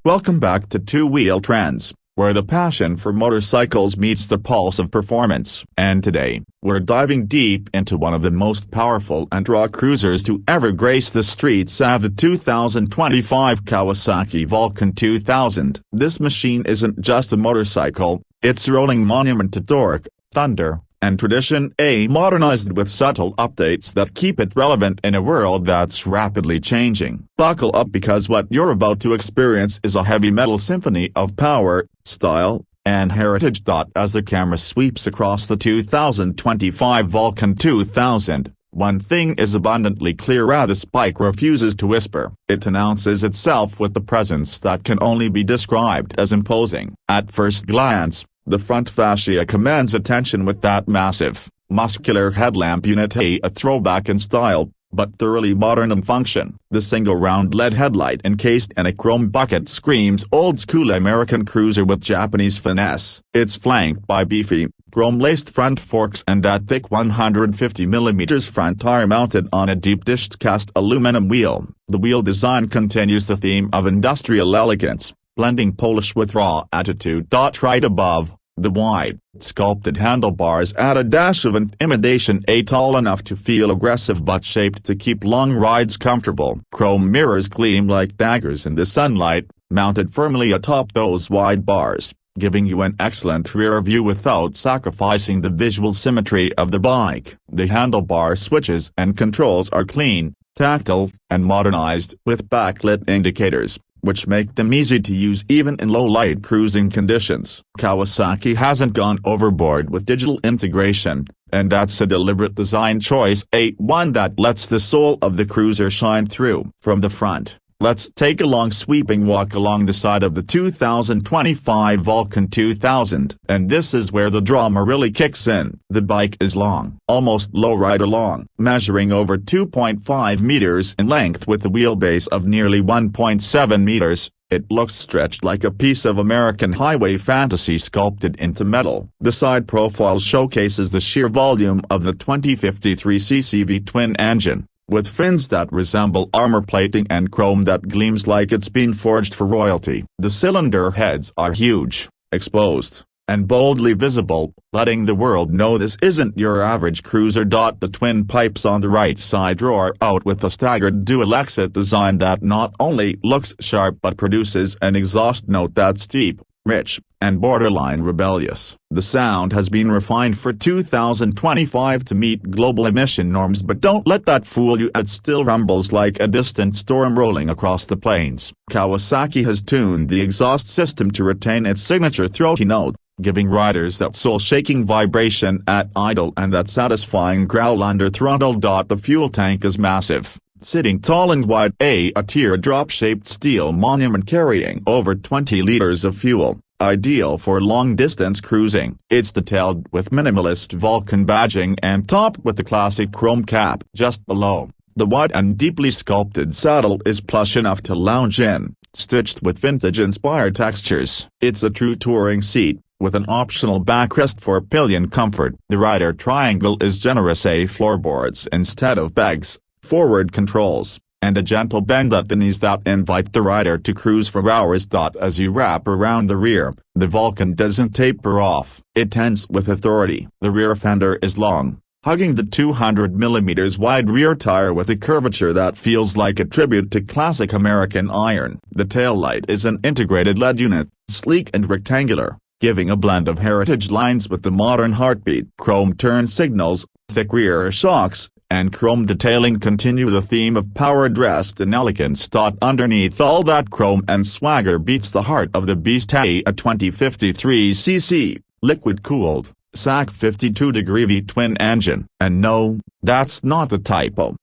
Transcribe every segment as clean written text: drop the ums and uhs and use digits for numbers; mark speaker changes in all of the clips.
Speaker 1: Welcome back to Two Wheel Trends, where the passion for motorcycles meets the pulse of performance. And today, we're diving deep into one of the most powerful and raw cruisers to ever grace the streets at the 2025 Kawasaki Vulcan 2000. This machine isn't just a motorcycle, it's a rolling monument to torque, thunder, and tradition, modernized with subtle updates that keep it relevant in a world that's rapidly changing. Buckle up, because what you're about to experience is a heavy metal symphony of power, style, and heritage. As the camera sweeps across the 2025 Vulcan 2000, one thing is abundantly clear: this bike refuses to whisper. It announces itself with the presence that can only be described as imposing. At first glance, the front fascia commands attention with that massive, muscular headlamp unit, a throwback in style, but thoroughly modern in function. The single round LED headlight encased in a chrome bucket screams old-school American cruiser with Japanese finesse. It's flanked by beefy, chrome-laced front forks and that thick 150mm front tire mounted on a deep-dished cast aluminum wheel. The wheel design continues the theme of industrial elegance, blending polish with raw attitude. Right above, the wide, sculpted handlebars add a dash of intimidation, tall enough to feel aggressive but shaped to keep long rides comfortable. Chrome mirrors gleam like daggers in the sunlight, mounted firmly atop those wide bars, giving you an excellent rear view without sacrificing the visual symmetry of the bike. The handlebar switches and controls are clean, tactile, and modernized with backlit indicators, which make them easy to use even in low-light cruising conditions. Kawasaki hasn't gone overboard with digital integration, and that's a deliberate design choice, one that lets the soul of the cruiser shine through. From the front, let's take a long sweeping walk along the side of the 2025 Vulcan 2000. And this is where the drama really kicks in. The bike is long, almost lowrider long, measuring over 2.5 meters in length with a wheelbase of nearly 1.7 meters. It looks stretched like a piece of American highway fantasy sculpted into metal. The side profile showcases the sheer volume of the 2053cc V-twin engine, with fins that resemble armor plating and chrome that gleams like it's been forged for royalty. The cylinder heads are huge, exposed, and boldly visible, letting the world know this isn't your average cruiser. The twin pipes on the right side roar out with a staggered dual exit design that not only looks sharp but produces an exhaust note that's deep, rich, and borderline rebellious. The sound has been refined for 2025 to meet global emission norms, but don't let that fool you. It still rumbles like a distant storm rolling across the plains. Kawasaki has tuned the exhaust system to retain its signature throaty note, giving riders that soul-shaking vibration at idle and that satisfying growl under throttle. The fuel tank is massive, sitting tall and wide, a teardrop-shaped steel monument carrying over 20 liters of fuel, ideal for long-distance cruising. It's detailed with minimalist Vulcan badging and topped with the classic chrome cap. Just below, the wide and deeply sculpted saddle is plush enough to lounge in, stitched with vintage-inspired textures. It's a true touring seat, with an optional backrest for pillion comfort. The rider triangle is generous, floorboards instead of pegs, forward controls, and a gentle bend at the knees that invite the rider to cruise for hours. As you wrap around the rear, the Vulcan doesn't taper off, it tends with authority. The rear fender is long, hugging the 200mm wide rear tire with a curvature that feels like a tribute to classic American iron. The taillight is an integrated LED unit, sleek and rectangular, giving a blend of heritage lines with the modern heartbeat. Chrome turn signals, thick rear shocks, and chrome detailing continue the theme of power dressed in elegance. Underneath all that chrome and swagger beats the heart of the beast, a 2053cc, liquid-cooled, SAC 52-degree V-twin engine. And no, that's not a typo.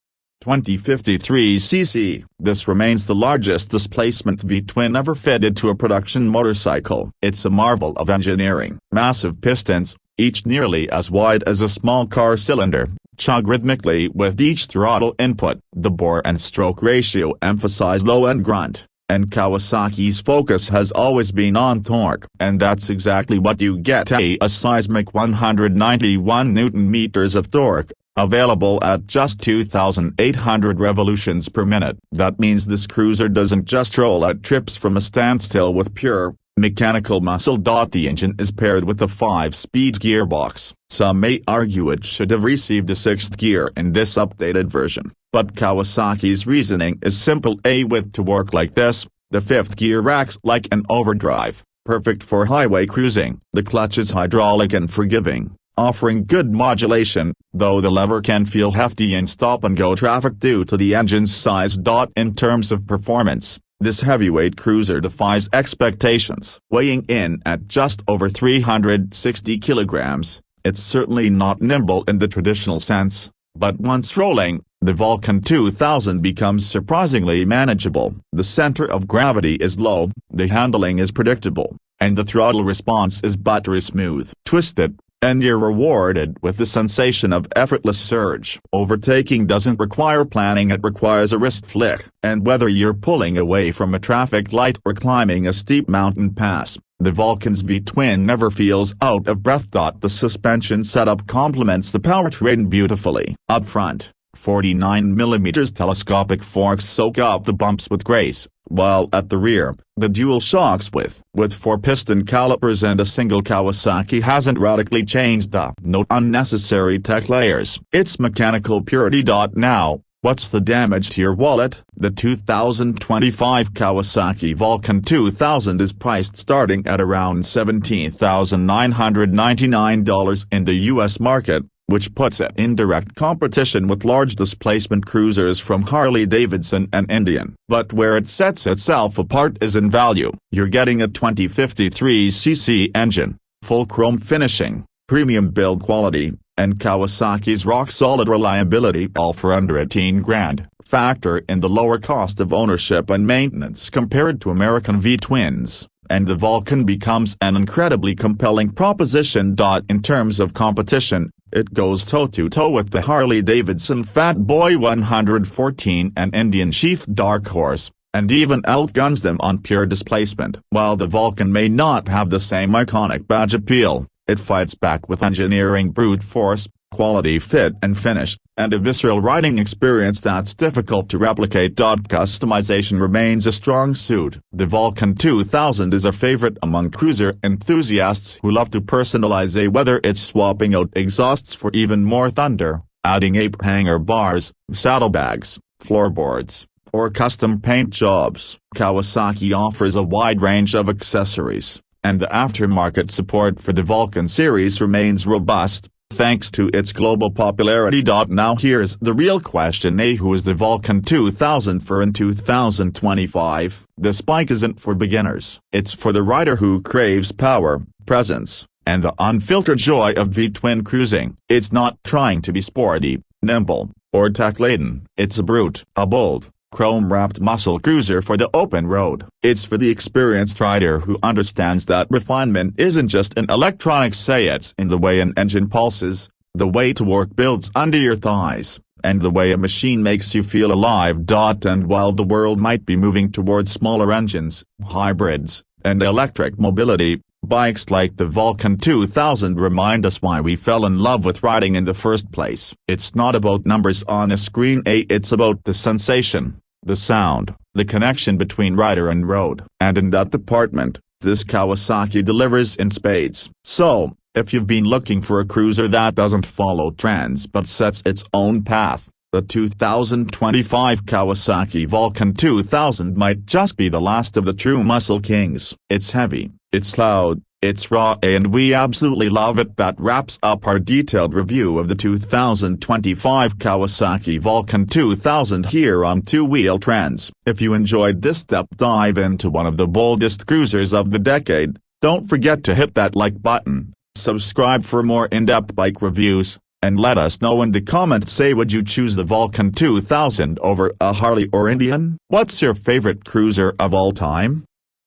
Speaker 1: 2053cc. This remains the largest displacement V-twin ever fitted to a production motorcycle. It's a marvel of engineering. Massive pistons, each nearly as wide as a small car cylinder, chug rhythmically with each throttle input. The bore and stroke ratio emphasize low-end grunt, and Kawasaki's focus has always been on torque. And that's exactly what you get, a seismic 191 Newton-meters of torque, Available at just 2,800 revolutions per minute. That means this cruiser doesn't just roll at trips from a standstill with pure, mechanical muscle. The engine is paired with a 5-speed gearbox. Some may argue it should have received a 6th gear in this updated version, but Kawasaki's reasoning is simple. With to work like this, the 5th gear acts like an overdrive, perfect for highway cruising. The clutch is hydraulic and forgiving, offering good modulation, though the lever can feel hefty in stop-and-go traffic due to the engine's size. In terms of performance, this heavyweight cruiser defies expectations. Weighing in at just over 360 kilograms, it's certainly not nimble in the traditional sense, but once rolling, the Vulcan 2000 becomes surprisingly manageable. The center of gravity is low, the handling is predictable, and the throttle response is buttery smooth. Twist it, and you're rewarded with the sensation of effortless surge. Overtaking doesn't require planning, it requires a wrist flick. And whether you're pulling away from a traffic light or climbing a steep mountain pass, the Vulcan's V-twin never feels out of breath. The suspension setup complements the powertrain beautifully. Up front, 49mm telescopic forks soak up the bumps with grace, while at the rear, the dual shocks with 4-piston calipers and a single Kawasaki hasn't radically changed. No unnecessary tech layers. It's mechanical purity. Now, what's the damage to your wallet? The 2025 Kawasaki Vulcan 2000 is priced starting at around $17,999 in the US market, which puts it in direct competition with large displacement cruisers from Harley-Davidson and Indian. But where it sets itself apart is in value. You're getting a 2053cc engine, full chrome finishing, premium build quality, and Kawasaki's rock-solid reliability, all for under $18,000. Factor in the lower cost of ownership and maintenance compared to American V-twins, and the Vulcan becomes an incredibly compelling proposition. In terms of competition, it goes toe-to-toe with the Harley-Davidson Fat Boy 114 and Indian Chief Dark Horse, and even outguns them on pure displacement. While the Vulcan may not have the same iconic badge appeal, it fights back with engineering brute force, quality fit and finish, and a visceral riding experience that's difficult to replicate. Customization remains a strong suit. The Vulcan 2000 is a favorite among cruiser enthusiasts who love to personalize, whether it's swapping out exhausts for even more thunder, adding ape hanger bars, saddlebags, floorboards, or custom paint jobs. Kawasaki offers a wide range of accessories, and the aftermarket support for the Vulcan series remains robust, thanks to its global popularity. Now here's the real question: who is the Vulcan 2000 for in 2025? This bike isn't for beginners. It's for the rider who craves power, presence, and the unfiltered joy of V-twin cruising. It's not trying to be sporty, nimble, or tech-laden. It's a brute, a bold, chrome-wrapped muscle cruiser for the open road. It's for the experienced rider who understands that refinement isn't just in electronics. It's in the way an engine pulses, the way torque builds under your thighs, and the way a machine makes you feel alive. And while the world might be moving towards smaller engines, hybrids, and electric mobility, bikes like the Vulcan 2000 remind us why we fell in love with riding in the first place. It's not about numbers on a screen, it's about the sensation, the sound, the connection between rider and road. And in that department, this Kawasaki delivers in spades. So, if you've been looking for a cruiser that doesn't follow trends but sets its own path, the 2025 Kawasaki Vulcan 2000 might just be the last of the true muscle kings. It's heavy, it's loud, it's raw, and we absolutely love it. That wraps up our detailed review of the 2025 Kawasaki Vulcan 2000 here on Two Wheel Trends. If you enjoyed this deep dive into one of the boldest cruisers of the decade, don't forget to hit that like button, subscribe for more in-depth bike reviews, and let us know in the comments, would you choose the Vulcan 2000 over a Harley or Indian? What's your favorite cruiser of all time?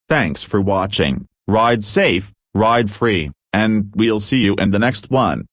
Speaker 1: Thanks for watching, ride safe, ride free, and we'll see you in the next one.